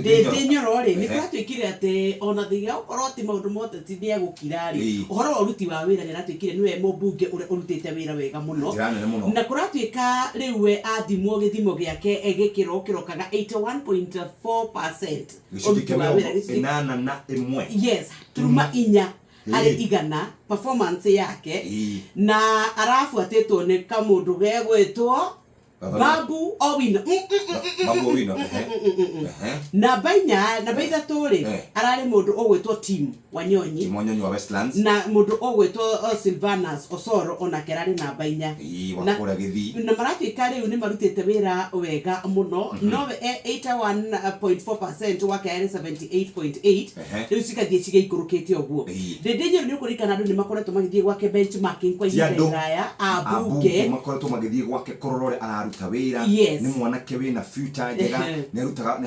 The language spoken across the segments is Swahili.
Ndindi Nyoro ri ni twatwikire ati ona thiga ukorwo ti maundu mothe ti ni egukira ri uhoro wa uruti wa wira ni ratwikire niwe mubunge urutite wira wega muno na kuratwika riwe athimwo githimo giake egikiro kirokaga 81.4% uruti wa wira inana na imwe yes turuma inya ari igana performance yake na arafuatetwo ni kamundu gegwitwo Babu Owino. Babu Owino. Na bainya na baitha turi arari mundu ogwetwo team Wanyonyi. Team Wanyonyi wa Westlands. Na mundu ogwetwo Silvanus Osoro ona kerari na bainya. Wakora githi. Na maratwika riu ni marutite wira wega muno. No 81.4% wake ari 78.8. Riu cikathie cigeikurukitie oguo. Ndindi Nyoro ni ukurikana andu ni makoretwo magithie gwake benchmarking kwa ihinda ya abunge. Makoretwo magithie gwake kororore tawira ni mwanake wina future njega nerutaga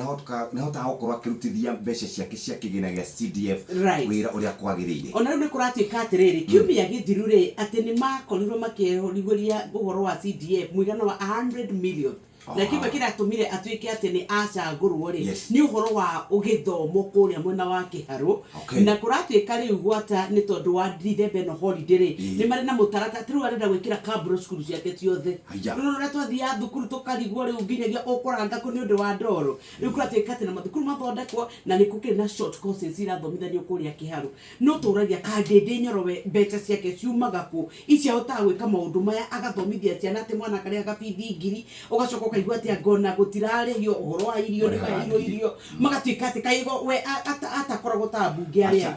nehotaga gukorwa akirutithia mbeca ciake cia kigina gia CDF wira uria kwagirire ona riu ni kuratwika atiriri kiumia githiru ri ati ni makorirwo makihoriguria uhoro wa CDF muigana wa 100 million na kiba kiratumire atwike ati ni acangurwo ri ni uhoro wa ugithomo kuria mwena wa Kiharu na kuratwika riu gwata ni tondu wa December no holiday ri ni mari na mutarata tiru arenda gwikira kabro schools yake ciothe no na twathia thukuru tukarigwo riu nginyagia ukuranga ku ni undu wa ndoro riu kuratwika ati na mathukuru mathondekwo na ni kukiri na short courses irathomithanio kuria Kiharu no turagia ka Ndindi Nyoro we mbeca ciake ciumaga ku icio utagwika maundu maya agathomithia ciana ati mwana kare agabithi ngiri ugacoka kaigwa ati agona gutirarehio uhoro wa irio ni irio magatwika ati kaigo we atakoragwo ta bunge aria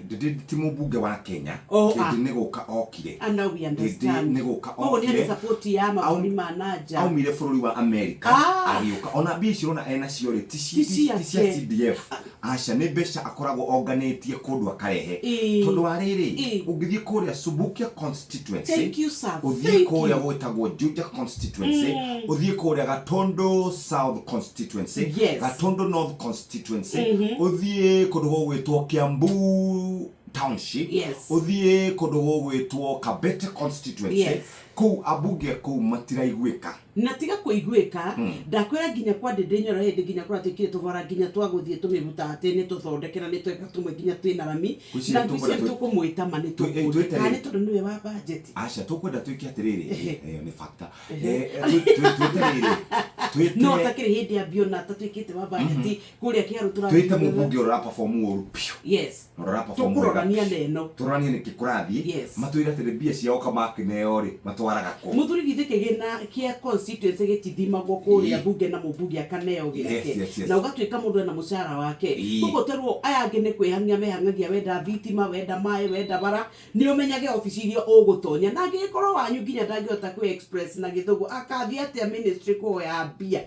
Ndindi ti mubunge wa Kenya Ndindi ni guka okire and now we understand ni guka okire ni support ya mabuni manager aumire bururi wa America ariuka ona bici ona ena cio ri ti cia CDF aca ni mbeca akoragwo organitie kundu akarehe tondu wa riri ungithie kuria Subukia constituency thank you sir uthie kuria gwitagwo Juja constituency uthie kuria Gatondo South constituency Gatondo North constituency uthie kundu gwitwo Kiambu township uthie kundu gwitwo Kabete constituency ku abunge ku matiraigwika na tiga kuigwika ndakwira nginya kwa Ndindi Nyoro hindi nginya kura tikire tuvora nginya twaguthie tumiruta ati ni tuthondekera ni tweka tumwe nginya twina rami na twise tukumwita mani tukani tondu niwe wa budget aca tukwenda twike atiriri iyo ni factor no takiri hindi ya biona tatwikite wa budget kuria Kiharu twite mubunge ora perform uru yes ora perform tukurania neno turania ni kikurathi matwira ati bia ciao kama kineo ri matwaraga ko muthurire kigina kia constituency gitithimagwo kuria bunge na mubunge akaneo giake na ugatwika mundu na mushara wake kuko terwo aya angi ni kwihang'ia mehangagia wenda thitima wenda mai wenda bara ni umenyage ofisi iria ugutonya na ngikorwo wanyu nginya ndangihota ku express na githugu akathia ati ministry ko ya bia